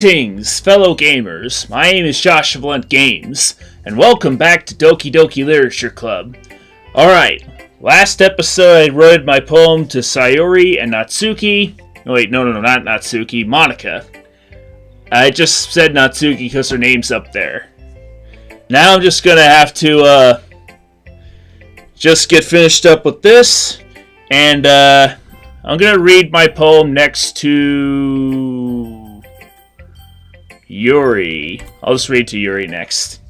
Greetings, fellow gamers. My name is Josh of Blunt Games, and welcome back to Doki Doki Literature Club. Alright, last episode I read my poem to Sayori and Natsuki. No, wait, no, not Natsuki, Monica. I just said Natsuki because her name's up there. Now I'm just gonna have to, just get finished up with this, and, I'm gonna read my poem next to Yuri. I'll just read to Yuri next.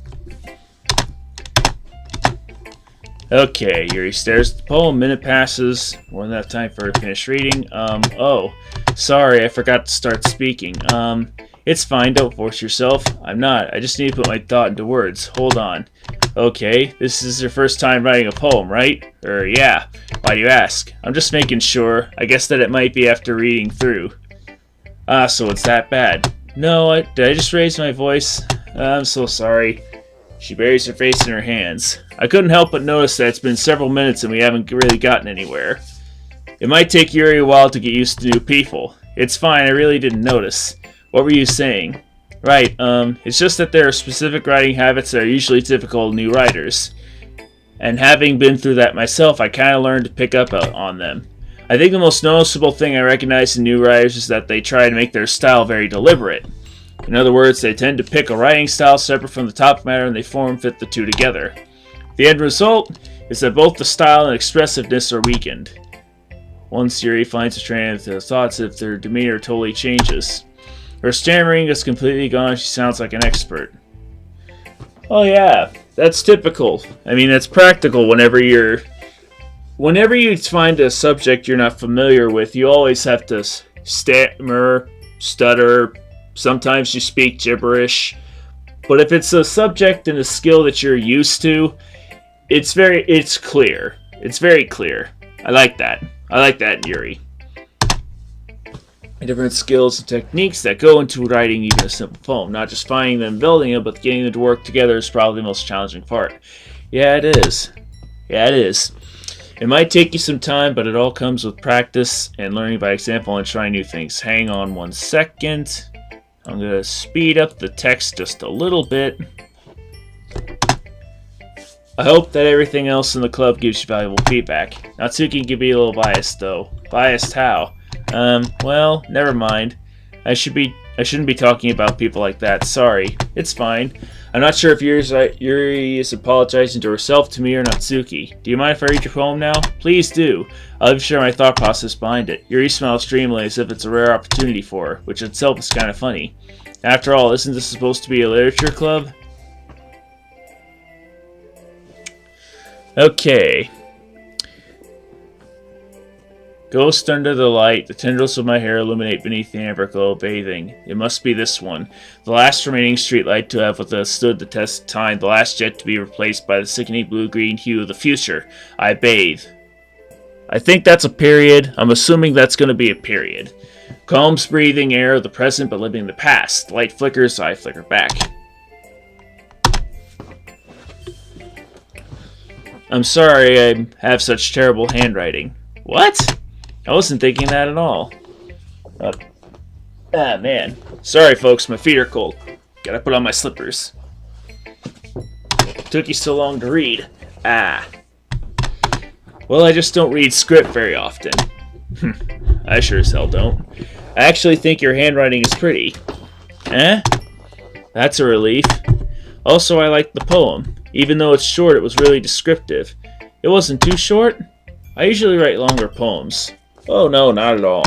Okay, Yuri stares at the poem. Minute passes. More than enough time for her to finish reading. Oh. Sorry, I forgot to start speaking. It's fine, don't force yourself. I'm not. I just need to put my thought into words. Hold on. Okay, this is your first time writing a poem, right? Yeah. Why do you ask? I'm just making sure. I guess that it might be after reading through. So it's that bad. No, did I just raise my voice? I'm so sorry. She buries her face in her hands. I couldn't help but notice that it's been several minutes and we haven't really gotten anywhere. It might take Yuri a while to get used to new people. It's fine, I really didn't notice. What were you saying? Right, it's just that there are specific writing habits that are usually typical of new writers. And having been through that myself, I kinda learned to pick up on them. I think the most noticeable thing I recognize in new writers is that they try to make their style very deliberate. In other words, they tend to pick a writing style separate from the topic matter and they fit the two together. The end result is that both the style and expressiveness are weakened. Once Yuri finds a train of thoughts, if their demeanor totally changes. Her stammering is completely gone and she sounds like an expert. Oh yeah, that's typical. I mean, that's practical whenever you find a subject you're not familiar with, you always have to stammer, stutter, sometimes you speak gibberish. But if it's a subject and a skill that you're used to, it's clear. It's very clear. I like that. I like that in Yuri. Different skills and techniques that go into writing even a simple poem. Not just finding them and building them, but getting them to work together is probably the most challenging part. Yeah, it is. Yeah, it is. It might take you some time, but it all comes with practice and learning by example and trying new things. Hang on 1 second. I'm going to speed up the text just a little bit. I hope that everything else in the club gives you valuable feedback. Natsuki can be a little biased, though. Biased how? Well, never mind. I shouldn't be talking about people like that. Sorry. It's fine. I'm not sure if Yuri is apologizing to herself, to me, or Natsuki. Do you mind if I read your poem now? Please do. I'll share my thought process behind it. Yuri smiles dreamily as if it's a rare opportunity for her, which itself is kind of funny. After all, isn't this supposed to be a literature club? Okay. Ghost under the light, the tendrils of my hair illuminate beneath the amber glow bathing. It must be this one. The last remaining streetlight to have withstood the test of time, the last jet to be replaced by the sickening blue-green hue of the future. I bathe. I think that's a period. I'm assuming that's going to be a period. Calm's breathing air of the present but living in the past. The light flickers, I flicker back. I'm sorry I have such terrible handwriting. What? I wasn't thinking that at all. Man. Sorry, folks, my feet are cold. Gotta put on my slippers. Took you so long to read. Well, I just don't read script very often. I sure as hell don't. I actually think your handwriting is pretty. That's a relief. Also, I liked the poem. Even though it's short, it was really descriptive. It wasn't too short? I usually write longer poems. Oh no, not at all.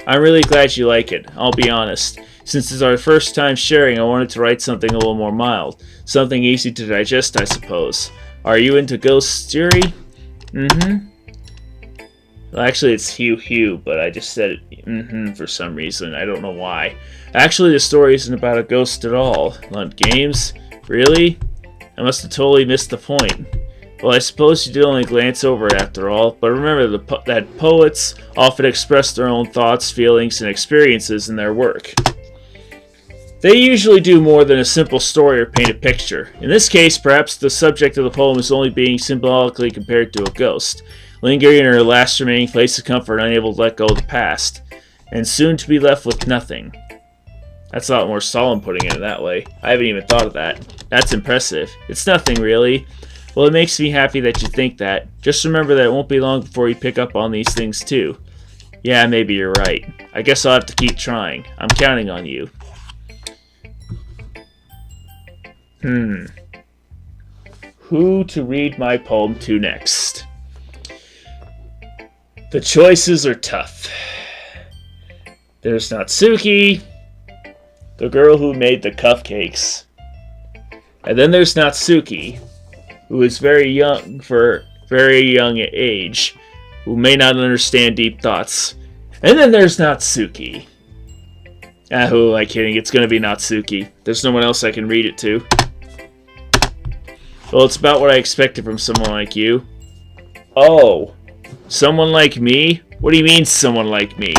I'm really glad you like it, I'll be honest. Since it's our first time sharing, I wanted to write something a little more mild. Something easy to digest, I suppose. Are you into ghosts, Yuri? Mm-hmm. Well, actually, it's Hugh, but I just said it for some reason. I don't know why. Actually, the story isn't about a ghost at all. Blunt Games? Really? I must have totally missed the point. Well, I suppose you did only glance over it after all, but remember that poets often express their own thoughts, feelings, and experiences in their work. They usually do more than a simple story or paint a picture. In this case, perhaps the subject of the poem is only being symbolically compared to a ghost, lingering in her last remaining place of comfort, unable to let go of the past, and soon to be left with nothing. That's a lot more solemn putting it that way. I haven't even thought of that. That's impressive. It's nothing, really. Well, it makes me happy that you think that. Just remember that it won't be long before you pick up on these things, too. Yeah, maybe you're right. I guess I'll have to keep trying. I'm counting on you. Who to read my poem to next? The choices are tough. There's Natsuki, the girl who made the cupcakes. And then there's Natsuki, who is very young for very young age, who may not understand deep thoughts. And then there's Natsuki. Who am I kidding? It's going to be Natsuki. There's no one else I can read it to. Well, it's about what I expected from someone like you. Oh, someone like me? What do you mean, someone like me?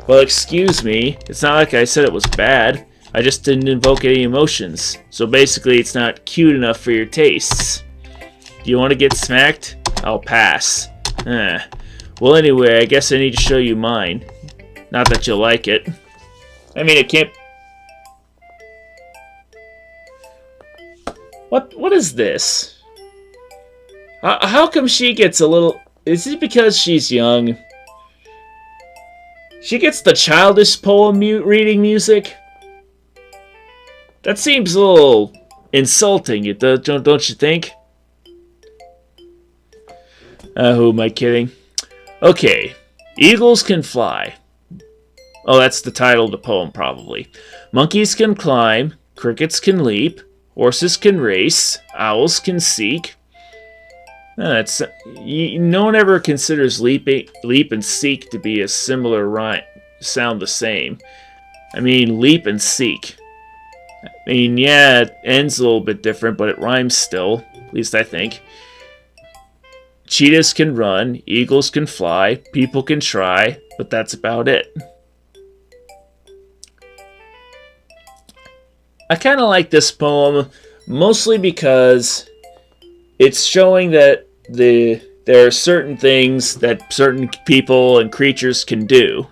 Well, excuse me. It's not like I said it was bad. I just didn't invoke any emotions. So basically, it's not cute enough for your tastes. Do you want to get smacked? I'll pass. Well, anyway, I guess I need to show you mine. Not that you'll like it. I mean, it can't... What is this? How come she gets a little... Is it because she's young? She gets the childish poem reading music? That seems a little insulting, don't you think? Who am I kidding? Okay. Eagles can fly. Oh, that's the title of the poem, probably. Monkeys can climb. Crickets can leap. Horses can race. Owls can seek. No one ever considers leap and seek to be a similar rhyme, sound the same. I mean, leap and seek. I mean, yeah, it ends a little bit different, but it rhymes still. At least I think. Cheetahs can run. Eagles can fly. People can try. But that's about it. I kind of like this poem, mostly because it's showing that there are certain things that certain people and creatures can do.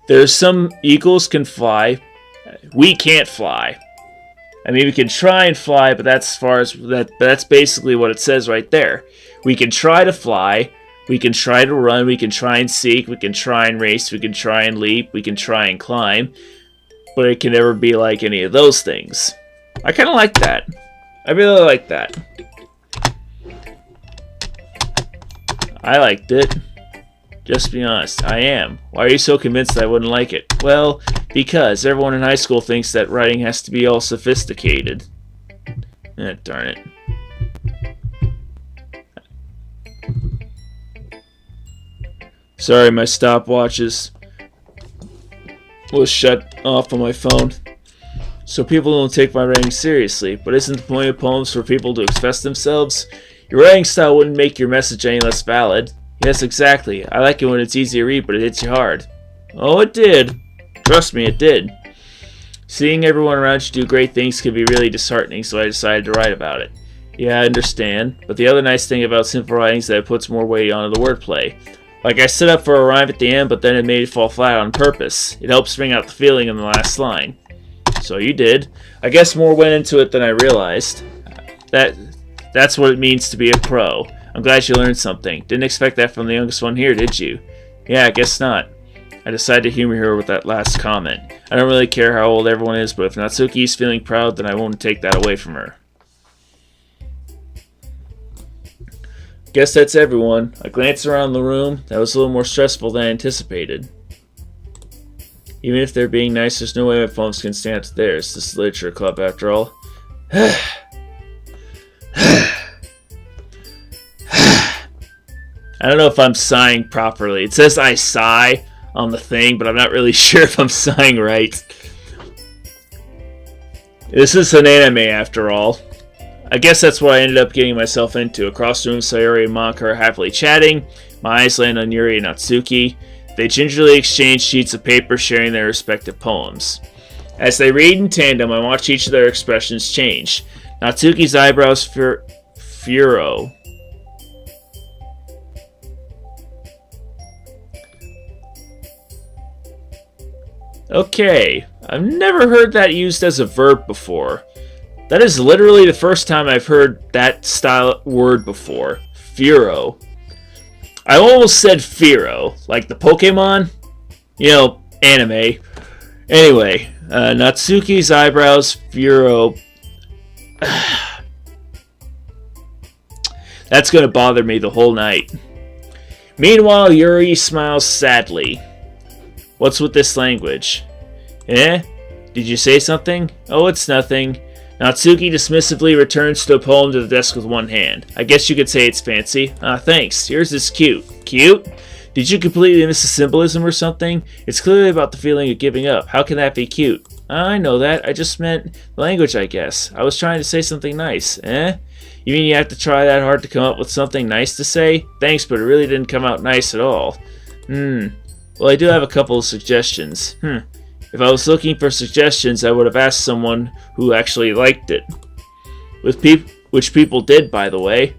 There's some eagles can fly. We can't fly. I mean, we can try and fly, but that's as far as that. That's basically what it says right there. We can try to fly. We can try to run, we can try and seek, we can try and race, we can try and leap, we can try and climb, but it can never be like any of those things. I kind of like that. I really like that. I liked it. Just be honest, I am. Why are you so convinced I wouldn't like it? Well, because everyone in high school thinks that writing has to be all sophisticated. Darn it. Sorry, my stopwatches was shut off on my phone. So people don't take my writing seriously. But isn't the point of poems for people to express themselves? Your writing style wouldn't make your message any less valid. Yes, exactly. I like it when it's easy to read, but it hits you hard. Oh, it did. Trust me, it did. Seeing everyone around you do great things can be really disheartening, so I decided to write about it. Yeah, I understand. But the other nice thing about simple writing is that it puts more weight onto the wordplay. Like I set up for a rhyme at the end, but then it made it fall flat on purpose. It helps bring out the feeling in the last line. So you did. I guess more went into it than I realized. That's what it means to be a pro. I'm glad you learned something. Didn't expect that from the youngest one here, did you? Yeah, I guess not. I decided to humor her with that last comment. I don't really care how old everyone is, but if Natsuki's feeling proud, then I won't take that away from her. Guess that's everyone. I glanced around the room. That was a little more stressful than I anticipated. Even if they're being nice, there's no way my poems can stand up to theirs. This is a literature club, after all. I don't know if I'm sighing properly. It says I sigh on the thing, but I'm not really sure if I'm sighing right. This is an anime, after all. I guess that's what I ended up getting myself into. Across the room, Sayori and Monka are happily chatting. My eyes land on Yuri and Natsuki. They gingerly exchange sheets of paper, sharing their respective poems. As they read in tandem, I watch each of their expressions change. Natsuki's eyebrows furrow. Okay, I've never heard that used as a verb before. That is literally the first time I've heard that style word before. Furo. I almost said Firo, like the Pokemon. You know, anime. Anyway, Natsuki's eyebrows, Furo. That's gonna bother me the whole night. Meanwhile, Yuri smiles sadly. What's with this language? Eh? Did you say something? Oh, it's nothing. Natsuki dismissively returns to a poem to the desk with one hand. I guess you could say it's fancy. Ah, thanks. Yours is cute. Cute? Did you completely miss the symbolism or something? It's clearly about the feeling of giving up. How can that be cute? I know that. I just meant language, I guess. I was trying to say something nice. Eh? You mean you have to try that hard to come up with something nice to say? Thanks, but it really didn't come out nice at all. Well, I do have a couple of suggestions. If I was looking for suggestions, I would have asked someone who actually liked it. Which people did, by the way.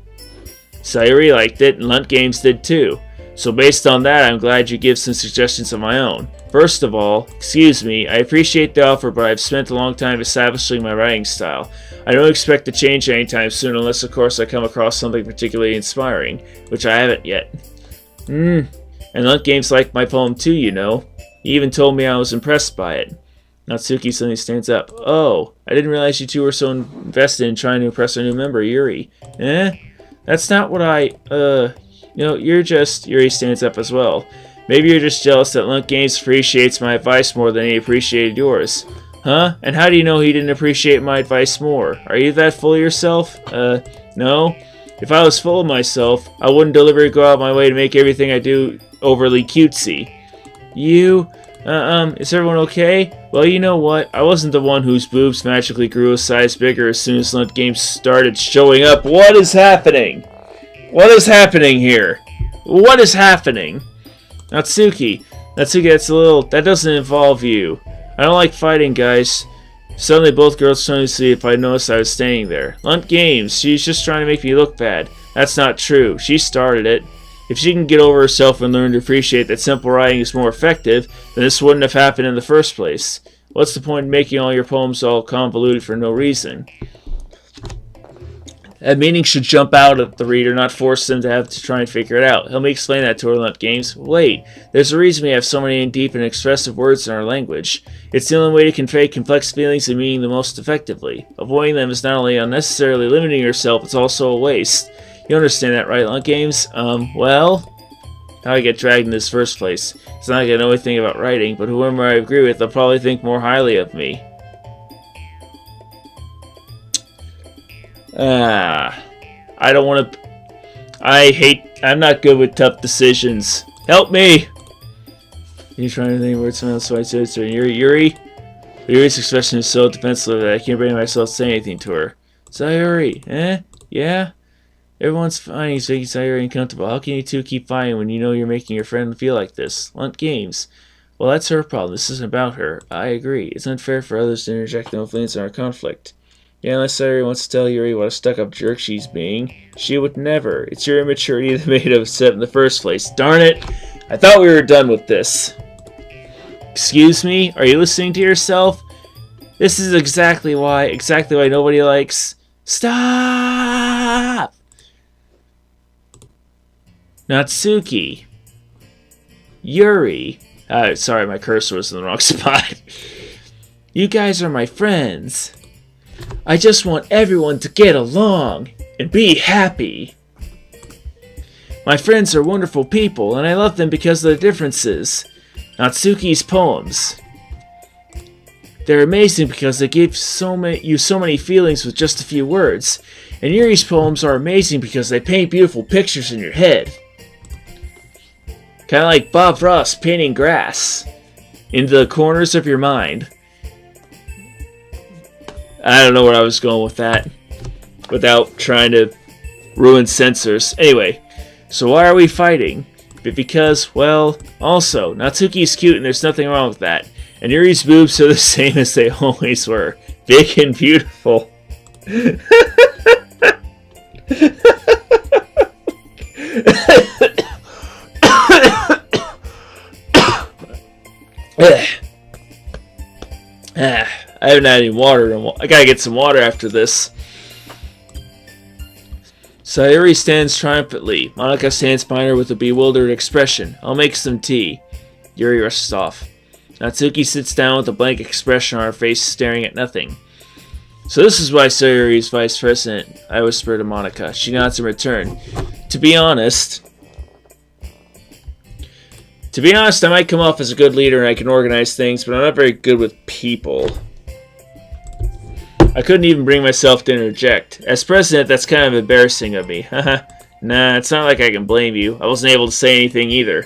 Sayori liked it, and Lunt Games did too. So based on that, I'm glad you give some suggestions of my own. First of all, excuse me, I appreciate the offer, but I've spent a long time establishing my writing style. I don't expect to change anytime soon unless, of course, I come across something particularly inspiring, which I haven't yet. And Lunt Games liked my poem too, you know. He even told me I was impressed by it. Natsuki suddenly stands up. Oh, I didn't realize you two were so invested in trying to impress our new member, Yuri. Eh? That's not what you're just... Yuri stands up as well. Maybe you're just jealous that Lunt Games appreciates my advice more than he appreciated yours. Huh? And how do you know he didn't appreciate my advice more? Are you that full of yourself? No. If I was full of myself, I wouldn't deliberately go out of my way to make everything I do overly cutesy. Is everyone okay? Well, you know what? I wasn't the one whose boobs magically grew a size bigger as soon as Lunt Games started showing up. What is happening? What is happening here? What is happening? Natsuki, that doesn't involve you. I don't like fighting, guys. Suddenly, both girls turned to see if I noticed I was standing there. Lunt Games, she's just trying to make me look bad. That's not true. She started it. If she can get over herself and learn to appreciate that simple writing is more effective, then this wouldn't have happened in the first place. What's the point in making all your poems all convoluted for no reason? That meaning should jump out at the reader, not force them to have to try and figure it out. Help me explain that to her, Lunt Games. Wait, there's a reason we have so many deep and expressive words in our language. It's the only way to convey complex feelings and meaning the most effectively. Avoiding them is not only unnecessarily limiting yourself, it's also a waste. You understand that, right, Lunt Games? Well... How I get dragged in this first place. It's not like I know anything about writing, but whoever I agree with, they'll probably think more highly of me. I don't want to... I'm not good with tough decisions. Help me! You're trying to think of words someone else so I said to Yuri? Yuri's expression is so defensive that I can't bring myself to say anything to her. Sayori, eh? Yeah? Everyone's finding Sayori uncomfortable. How can you two keep fighting when you know you're making your friend feel like this? Lunt Games. Well, that's her problem. This isn't about her. I agree. It's unfair for others to interject their influence in our conflict. Yeah, unless Sayori wants to tell Yuri what a stuck-up jerk she's being. She would never. It's your immaturity that made it upset in the first place. Darn it! I thought we were done with this. Excuse me? Are you listening to yourself? This is exactly why nobody likes... Stop! Natsuki. Yuri. Sorry, my cursor was in the wrong spot. You guys are my friends. I just want everyone to get along and be happy. My friends are wonderful people, and I love them because of the differences. Natsuki's poems. They're amazing because they give you so many feelings with just a few words. And Yuri's poems are amazing because they paint beautiful pictures in your head. Kind of like Bob Ross painting grass into the corners of your mind. I don't know where I was going with that without trying to ruin censors. Anyway, so why are we fighting? Because, well, also, Natsuki's cute and there's nothing wrong with that. And Yuri's boobs are the same as they always were. Big and beautiful. I haven't had any water. I gotta get some water after this. Sayori stands triumphantly. Monica stands behind her with a bewildered expression. I'll make some tea. Yuri rushes off. Natsuki sits down with a blank expression on her face, staring at nothing. So this is why Sayori is vice president, I whisper to Monica. She nods in return. To be honest, I might come off as a good leader and I can organize things, but I'm not very good with people. I couldn't even bring myself to interject. As president, that's kind of embarrassing of me. Haha. Nah, it's not like I can blame you. I wasn't able to say anything either.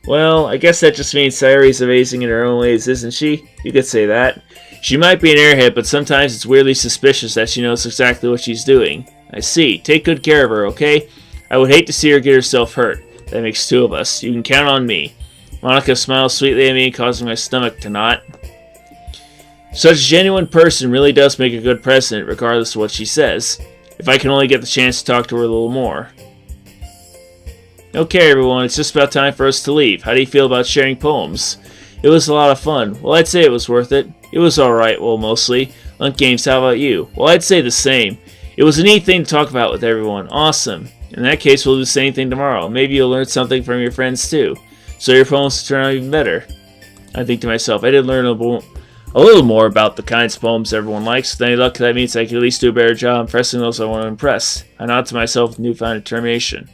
Well, I guess that just means Sayori's amazing in her own ways, isn't she? You could say that. She might be an airhead, but sometimes it's weirdly suspicious that she knows exactly what she's doing. I see. Take good care of her, okay? I would hate to see her get herself hurt. That makes two of us. You can count on me. Monica smiles sweetly at me, causing my stomach to knot. Such a genuine person really does make a good president, regardless of what she says. If I can only get the chance to talk to her a little more. Okay, everyone, it's just about time for us to leave. How do you feel about sharing poems? It was a lot of fun. Well, I'd say it was worth it. It was alright, well, mostly. Lunt Games, how about you? Well, I'd say the same. It was a neat thing to talk about with everyone. Awesome. In that case, we'll do the same thing tomorrow. Maybe you'll learn something from your friends, too. So your poems will turn out even better. I think to myself, I did learn a little more about the kinds of poems everyone likes. With any luck, that means I can at least do a better job impressing those I want to impress. I nod to myself with newfound determination.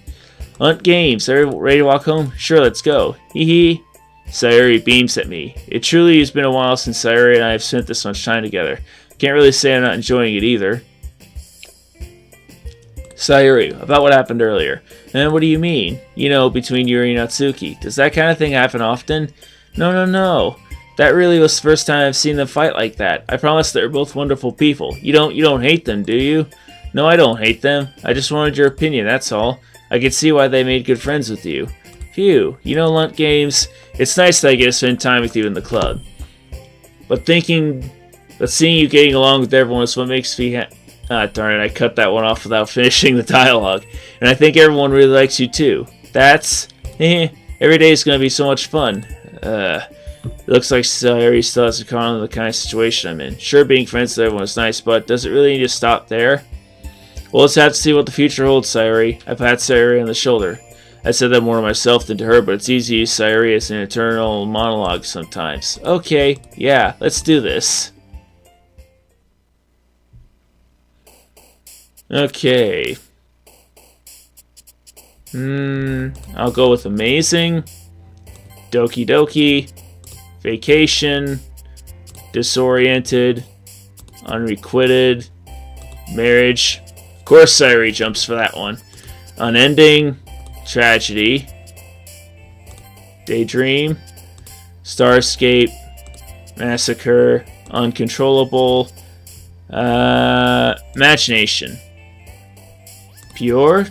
Lunt Games, are you ready to walk home? Sure, let's go. Hee hee. Sayori beams at me. It truly has been a while since Sayori and I have spent this much time together. Can't really say I'm not enjoying it either. Sayori, about what happened earlier. And what do you mean? You know, between Yuri and Natsuki. Does that kind of thing happen often? No. That really was the first time I've seen them fight like that. I promise they're both wonderful people. You don't hate them, do you? No, I don't hate them. I just wanted your opinion, that's all. I could see why they made good friends with you. Phew, you know, Lunt Games, it's nice that I get to spend time with you in the club. But seeing you getting along with everyone is what makes me darn it, I cut that one off without finishing the dialogue. And I think everyone really likes you too. That's... every day is going to be so much fun. It looks like Sayori still has a con of the kind of situation I'm in. Sure, being friends with everyone is nice, but does it really need to stop there? Well, let's have to see what the future holds, Sayori. I pat Sayori on the shoulder. I said that more to myself than to her, but it's easy to use Sayori as an eternal monologue sometimes. Okay, yeah, let's do this. Okay. I'll go with amazing, Doki Doki, vacation, disoriented, unrequited, marriage. Of course Sayori jumps for that one. Unending, tragedy, daydream, starscape, massacre, uncontrollable, imagination, pure,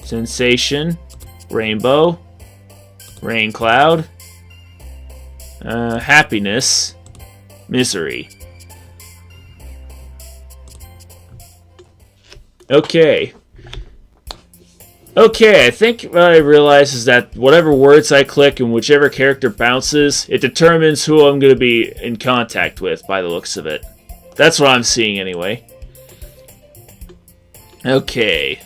sensation, rainbow, rain cloud, happiness, misery. Okay, I think what I realize is that whatever words I click and whichever character bounces, it determines who I'm going to be in contact with by the looks of it. That's what I'm seeing anyway. Okay.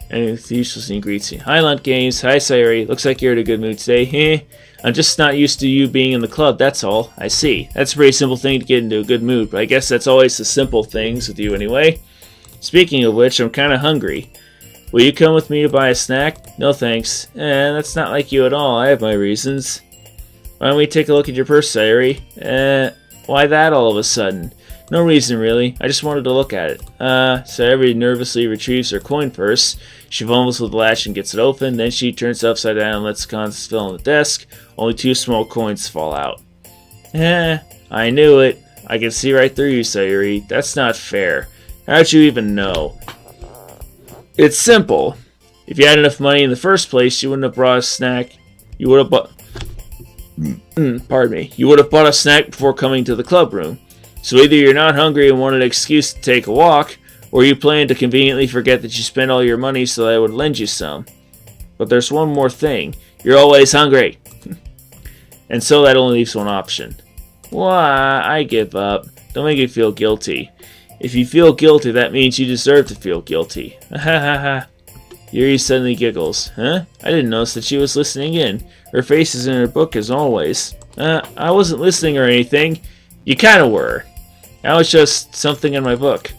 And the usual scene greets you. Hi, Lunt Games. Hi, Sayori. Looks like you're in a good mood today. I'm just not used to you being in the club, that's all. I see. That's a pretty simple thing to get into a good mood, but I guess that's always the simple things with you anyway. Speaking of which, I'm kind of hungry. Will you come with me to buy a snack? No thanks. That's not like you at all. I have my reasons. Why don't we take a look at your purse, Sayori? Why that all of a sudden? No reason, really. I just wanted to look at it. Sayori nervously retrieves her coin purse. She fumbles with the latch and gets it open. Then she turns it upside down and lets the contents fill on the desk. Only 2 small coins fall out. I knew it. I can see right through you, Sayori. That's not fair. How'd you even know? It's simple. If you had enough money in the first place, you wouldn't have brought a snack. You would have bought... Pardon me. You would have bought a snack before coming to the club room. So either you're not hungry and wanted an excuse to take a walk, or you plan to conveniently forget that you spent all your money so that I would lend you some. But there's one more thing. You're always hungry. And so that only leaves one option. Why, I give up. Don't make me feel guilty. If you feel guilty, that means you deserve to feel guilty. Ha ha ha. Yuri suddenly giggles. Huh? I didn't notice that she was listening in. Her face is in her book as always. I wasn't listening or anything. You kinda were. That was just something in my book.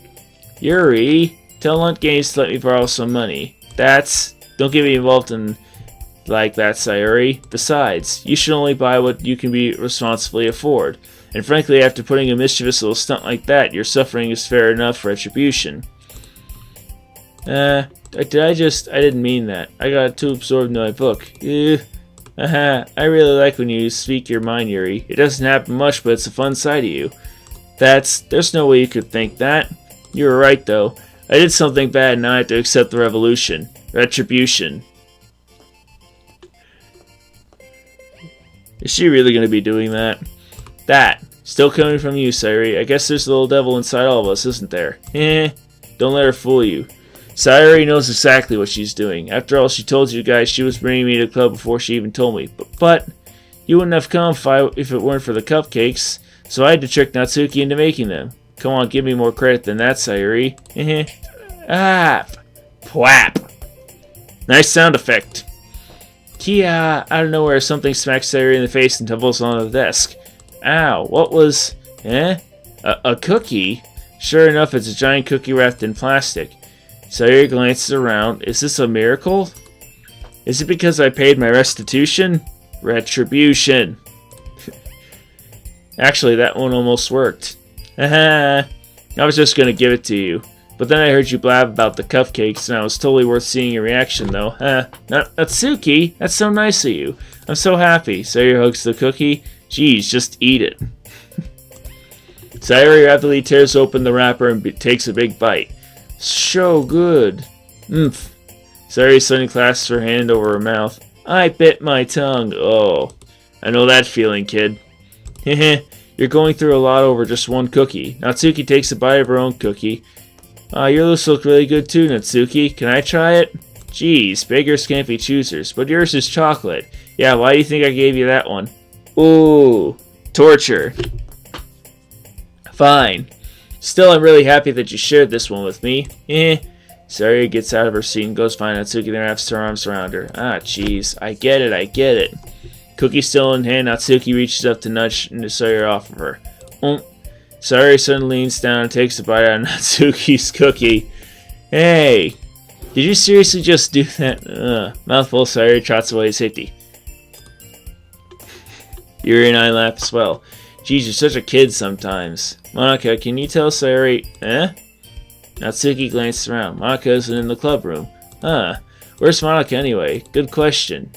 Yuri, tell Lunt Games to let me borrow some money. Don't get me involved in like that, Sayori. Besides, you should only buy what you can be responsibly afford. And frankly, after putting a mischievous little stunt like that, your suffering is fair enough retribution. I didn't mean that. I got too absorbed in my book. I really like when you speak your mind, Yuri. It doesn't happen much, but it's a fun side of you. There's no way you could think that. You were right, though. I did something bad and now I have to accept the retribution. Is she really going to be doing that? Still coming from you, Sayori. I guess there's a little devil inside all of us, isn't there? Don't let her fool you. Sayori knows exactly what she's doing. After all, she told you guys she was bringing me to the club before she even told me. But you wouldn't have come if it weren't for the cupcakes, so I had to trick Natsuki into making them. Come on, give me more credit than that, Sayori. Pwap. Nice sound effect. Kia, out of nowhere, something smacks Sayori in the face and tumbles on the desk. Ow, what was... A cookie? Sure enough, it's a giant cookie wrapped in plastic. Sayori glances around. Is this a miracle? Is it because I paid my restitution? Retribution. Actually, that one almost worked. I was just gonna give it to you. But then I heard you blab about the cupcakes, and it was totally worth seeing your reaction, though. Natsuki, that's so nice of you. I'm so happy. Sayori hugs the cookie. Geez, just eat it. Sayori rapidly tears open the wrapper and takes a big bite. So good. Sayori suddenly clasps her hand over her mouth. I bit my tongue. Oh, I know that feeling, kid. You're going through a lot over just one cookie. Natsuki takes a bite of her own cookie. Yours look really good too, Natsuki. Can I try it? Geez, beggars can't be choosers, but yours is chocolate. Yeah, why do you think I gave you that one? Ooh, torture. Fine. Still, I'm really happy that you shared this one with me. Sayori gets out of her seat and goes find Natsuki, then wraps her arms around her. Jeez. I get it. Cookie still in hand, Natsuki reaches up to nudge Sayori off of her. Sayori suddenly leans down and takes a bite out of Natsuki's cookie. Hey, did you seriously just do that? Mouthful, Sayori trots away to safety. Yuri and I laugh as well. Geez, you're such a kid sometimes. Monika, can you tell Sayori... Natsuki glances around. Monika isn't in the club room. Where's Monika anyway? Good question.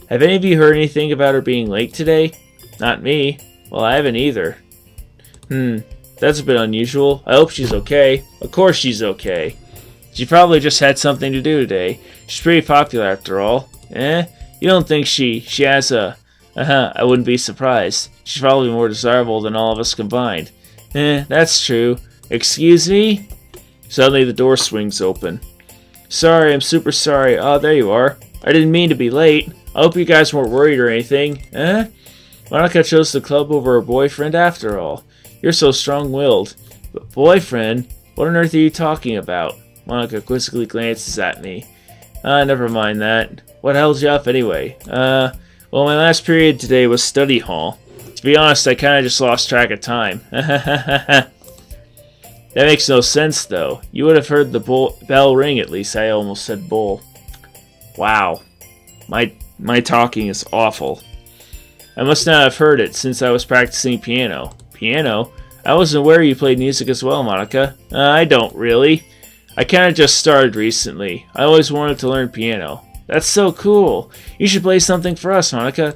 Have any of you heard anything about her being late today? Not me. Well, I haven't either. That's a bit unusual. I hope she's okay. Of course she's okay. She probably just had something to do today. She's pretty popular after all. You don't think she has a... I wouldn't be surprised. She's probably more desirable than all of us combined. That's true. Excuse me? Suddenly the door swings open. Sorry, I'm super sorry. There you are. I didn't mean to be late. I hope you guys weren't worried or anything. Monika chose the club over her boyfriend after all. You're so strong-willed. But boyfriend? What on earth are you talking about? Monika quizzically glances at me. Never mind that. What held you up anyway? Well, my last period today was study hall. To be honest, I kinda just lost track of time. That makes no sense, though. You would have heard the bell ring at least. I almost said bull. Wow. My talking is awful. I must not have heard it, since I was practicing piano. Piano? I wasn't aware you played music as well, Monika. I don't, really. I kinda just started recently. I always wanted to learn piano. That's so cool. You should play something for us, Monika.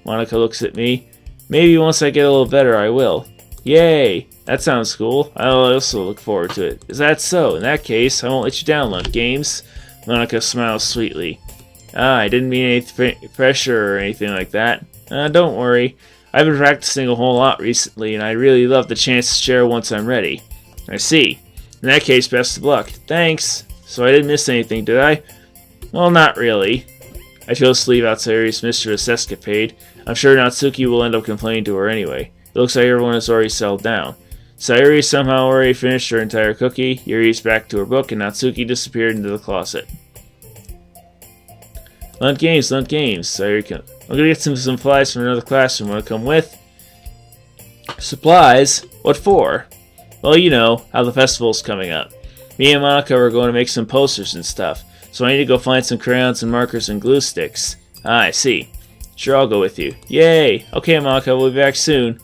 Monika looks at me. Maybe once I get a little better, I will. Yay. That sounds cool. I'll also look forward to it. Is that so? In that case, I won't let you down, Lunt Games. Monika smiles sweetly. I didn't mean any pressure or anything like that. Don't worry. I've been practicing a whole lot recently, and I'd really love the chance to share once I'm ready. I see. In that case, best of luck. Thanks. So I didn't miss anything, did I? Well, not really. I chose to leave out Sayori's mischievous escapade. I'm sure Natsuki will end up complaining to her anyway. It looks like everyone has already settled down. Sayori somehow already finished her entire cookie, Yuri's back to her book, and Natsuki disappeared into the closet. Lunt games, Sayori I'm gonna get some supplies from another classroom. Wanna come with? Supplies? What for? Well, you know, how the festival's coming up. Me and Monica are going to make some posters and stuff, so I need to go find some crayons and markers and glue sticks. Ah, I see. Sure, I'll go with you. Yay! Okay, Monica, we'll be back soon.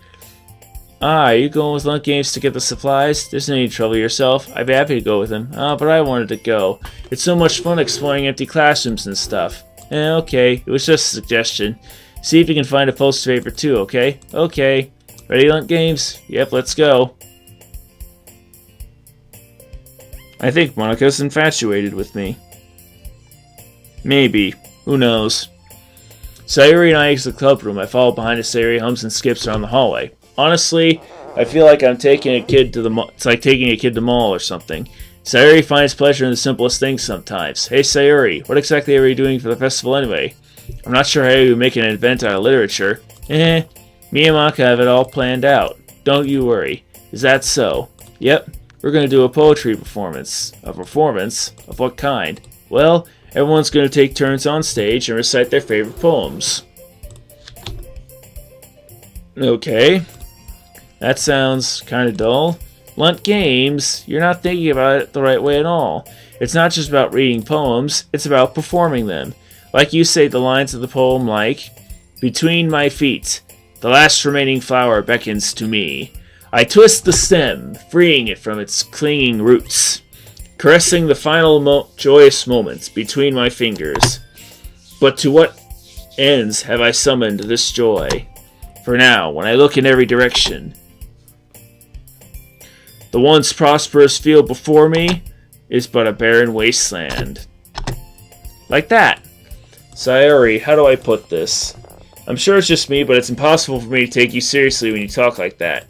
Ah, are you going with Lunt Games to get the supplies? There's no need to trouble yourself. I'd be happy to go with him. Ah, but I wanted to go. It's so much fun exploring empty classrooms and stuff. Okay, it was just a suggestion. See if you can find a poster paper too, okay? Okay. Ready, Lunt Games? Yep, let's go. I think Monica's infatuated with me. Maybe. Who knows? Sayori and I exit the club room. I follow behind as Sayori hums and skips around the hallway. Honestly, I feel like I'm taking a kid to the mall. It's like taking a kid to mall or something. Sayori finds pleasure in the simplest things sometimes. Hey Sayori, what exactly are you doing for the festival anyway? I'm not sure how you make an event out of literature. Me and Monica have it all planned out. Don't you worry. Is that so? Yep, we're going to do a poetry performance. A performance? Of what kind? Well, everyone's going to take turns on stage and recite their favorite poems. Okay. That sounds kind of dull. Lunt Games, you're not thinking about it the right way at all. It's not just about reading poems, it's about performing them. Like you say the lines of the poem like, "Between my feet, the last remaining flower beckons to me. I twist the stem, freeing it from its clinging roots, caressing the final joyous moments between my fingers. But to what ends have I summoned this joy? For now, when I look in every direction, the once prosperous field before me is but a barren wasteland." Like that. Sayori, how do I put this? I'm sure it's just me, but it's impossible for me to take you seriously when you talk like that.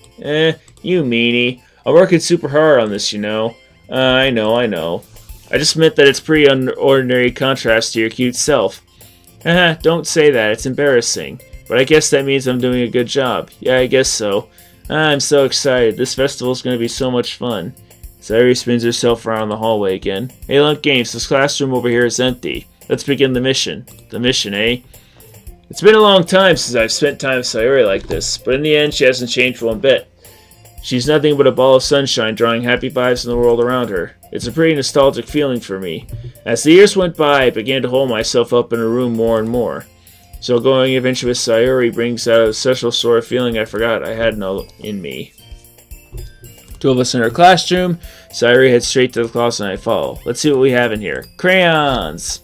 You meanie. I'm working super hard on this, you know. I know. I just meant that it's pretty ordinary contrast to your cute self. Don't say that, it's embarrassing. But I guess that means I'm doing a good job. Yeah, I guess so. I'm so excited. This festival's going to be so much fun. Sayori spins herself around the hallway again. Hey, Lunt Games, this classroom over here is empty. Let's begin the mission. The mission, eh? It's been a long time since I've spent time with Sayori like this, but in the end, she hasn't changed one bit. She's nothing but a ball of sunshine, drawing happy vibes in the world around her. It's a pretty nostalgic feeling for me. As the years went by, I began to hold myself up in a room more and more. So going adventure with Sayori brings out a special sort of feeling I forgot I had in me. Two of us in her classroom. Sayori heads straight to the closet and I follow. Let's see what we have in here. Crayons!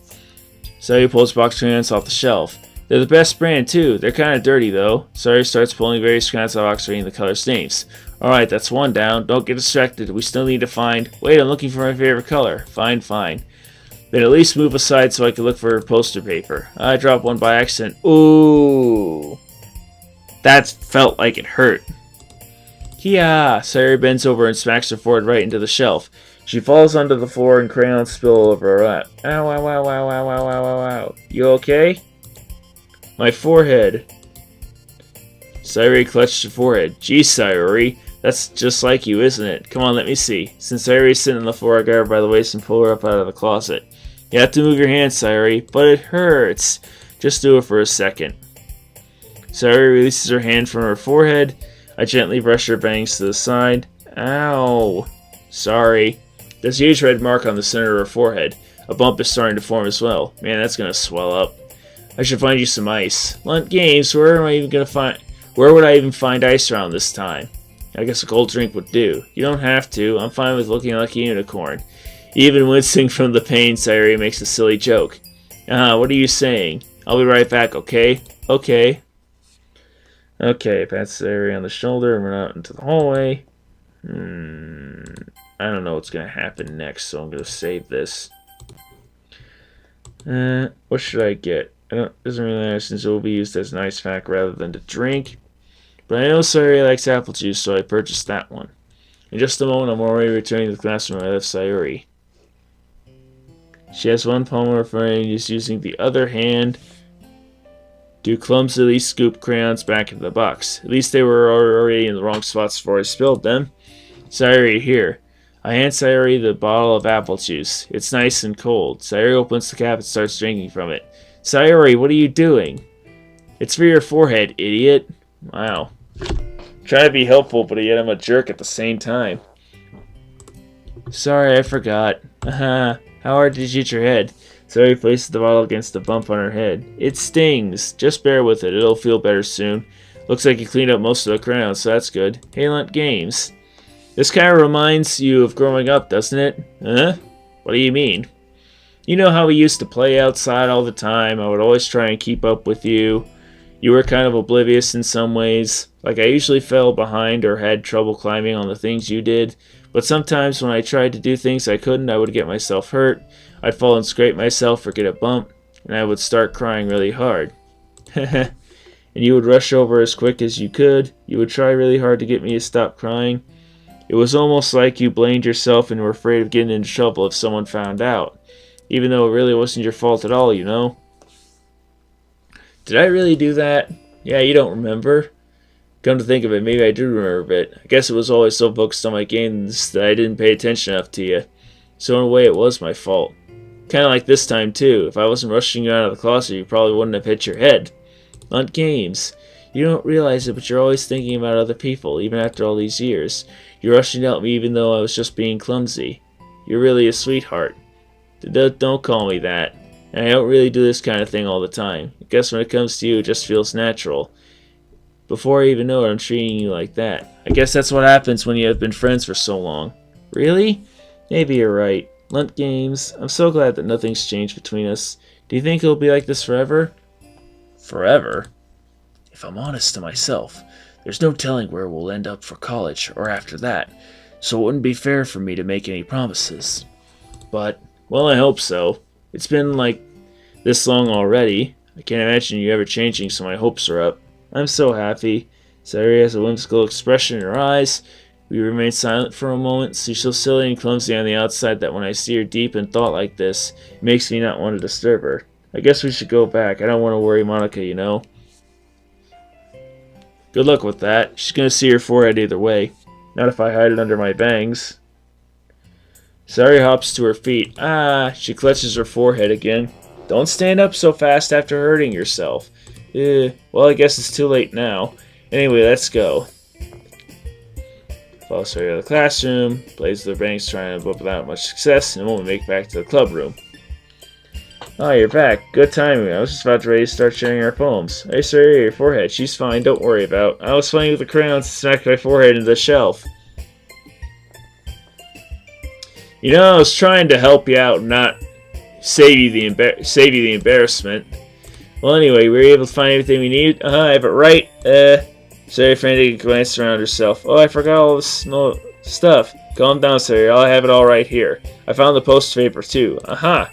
Sayori pulls box crayons off the shelf. They're the best brand too. They're kind of dirty though. Sayori starts pulling various crayons out of box, reading the color's names. Alright, that's one down. Don't get distracted. We still need to find... Wait, I'm looking for my favorite color. Fine. Then at least move aside so I can look for poster paper. I dropped one by accident. Ooh. That felt like it hurt. Kia! Sayori bends over and smacks her forehead right into the shelf. She falls onto the floor and crayons spill over her lap. Ow. You okay? My forehead. Sayori clutched her forehead. Gee, Sayori. That's just like you, isn't it? Come on, let me see. Since Sayori's sitting on the floor, I grab her by the waist and pull her up out of the closet. You have to move your hands, Sayori, but it hurts. Just do it for a second. Sayori releases her hand from her forehead. I gently brush her bangs to the side. Ow. Sorry. There's a huge red mark on the center of her forehead. A bump is starting to form as well. Man, that's gonna swell up. I should find you some ice. Lunt Games, where would I even find ice around this time? I guess a cold drink would do. You don't have to. I'm fine with looking like a unicorn. Even wincing from the pain, Sayori makes a silly joke. What are you saying? I'll be right back, okay? Okay. Okay, pat Sayori on the shoulder and run out into the hallway. I don't know what's going to happen next, so I'm going to save this. What should I get? Doesn't really matter since it will be used as an ice pack rather than to drink. But I know Sayori likes apple juice, so I purchased that one. In just a moment, I'm already returning to the classroom where I left Sayori. She has one palm of her hand, is using the other hand to clumsily scoop crayons back into the box. At least they were already in the wrong spots before I spilled them. Sayori, here. I hand Sayori the bottle of apple juice. It's nice and cold. Sayori opens the cap and starts drinking from it. Sayori, what are you doing? It's for your forehead, idiot. Wow. Trying to be helpful, but yet I'm a jerk at the same time. Sorry, I forgot. How hard did you hit your head? Sayori places the bottle against the bump on her head. It stings. Just bear with it. It'll feel better soon. Looks like you cleaned up most of the crayons, so that's good. Hey, Lunt Games. This kind of reminds you of growing up, doesn't it? Huh? What do you mean? You know how we used to play outside all the time. I would always try and keep up with you. You were kind of oblivious in some ways. Like I usually fell behind or had trouble climbing on the things you did. But sometimes when I tried to do things I couldn't, I would get myself hurt. I'd fall and scrape myself or get a bump. And I would start crying really hard. And you would rush over as quick as you could. You would try really hard to get me to stop crying. It was almost like you blamed yourself and were afraid of getting into trouble if someone found out. Even though it really wasn't your fault at all, you know? Did I really do that? Yeah, you don't remember. Come to think of it, maybe I do remember it. I guess it was always so focused on my games that I didn't pay attention enough to you. So in a way it was my fault. Kinda like this time too. If I wasn't rushing you out of the closet, you probably wouldn't have hit your head. On games. You don't realize it, but you're always thinking about other people, even after all these years. You're rushing to help me even though I was just being clumsy. You're really a sweetheart. Don't call me that. And I don't really do this kind of thing all the time. I guess when it comes to you, it just feels natural. Before I even know it, I'm treating you like that. I guess that's what happens when you have been friends for so long. Really? Maybe you're right. Lunt Games, I'm so glad that nothing's changed between us. Do you think it'll be like this forever? Forever? If I'm honest to myself, there's no telling where we'll end up for college or after that, so it wouldn't be fair for me to make any promises. But, well, I hope so. It's been like this long already. I can't imagine you ever changing, so my hopes are up. I'm so happy. Sayori has a whimsical expression in her eyes. We remain silent for a moment. She's so silly and clumsy on the outside that when I see her deep in thought like this, it makes me not want to disturb her. I guess we should go back. I don't want to worry Monica, you know. Good luck with that. She's going to see her forehead either way. Not if I hide it under my bangs. Sayori hops to her feet. She clutches her forehead again. Don't stand up so fast after hurting yourself. Well, I guess it's too late now. Anyway, let's go. Follow Sayori to the classroom. Plays with their bangs trying to without much success. And then we make it back to the club room. Oh, you're back. Good timing. I was just about ready to start sharing our poems. Hey, Sayori, your forehead. She's fine. Don't worry about. I was playing with the crayons and smacked my forehead into the shelf. You know, I was trying to help you out and not save you the embarrassment. Well, anyway, we were able to find everything we needed. I have it right. Sayori frantically glanced around herself. Oh, I forgot all this stuff. Calm down, Sayori. I have it all right here. I found the poster paper, too. Aha!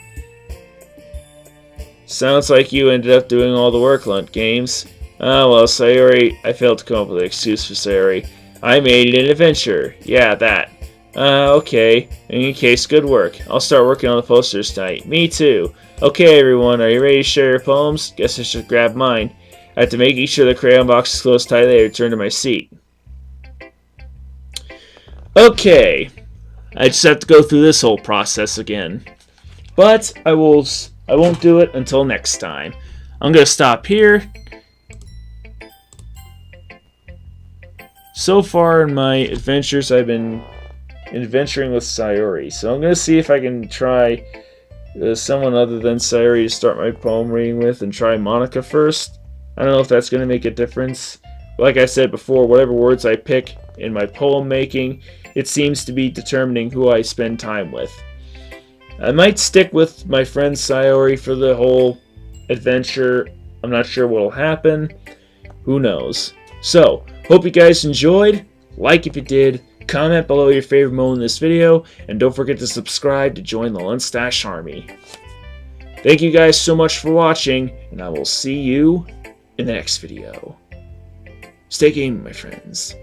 Sounds like you ended up doing all the work, Lunt Games. Well, Sayori, I failed to come up with an excuse for Sayori. I made an adventure. Yeah, that. Okay. In any case, good work. I'll start working on the posters tonight. Me too. Okay, everyone, are you ready to share your poems? Guess I should grab mine. I have to make each of the crayon boxes close tightly and return to my seat. Okay. I just have to go through this whole process again. But I won't do it until next time. I'm going to stop here. So far in my adventures, I've been adventuring with Sayori. So I'm going to see if I can try someone other than Sayori to start my poem reading with and try Monica first. I don't know if that's going to make a difference. Like I said before, whatever words I pick in my poem making, it seems to be determining who I spend time with. I might stick with my friend Sayori for the whole adventure. I'm not sure what will happen. Who knows? So, hope you guys enjoyed. Like if you did. Comment below your favorite moment in this video. And don't forget to subscribe to join the Lunstash Army. Thank you guys so much for watching. And I will see you in the next video. Stay gaming, my friends.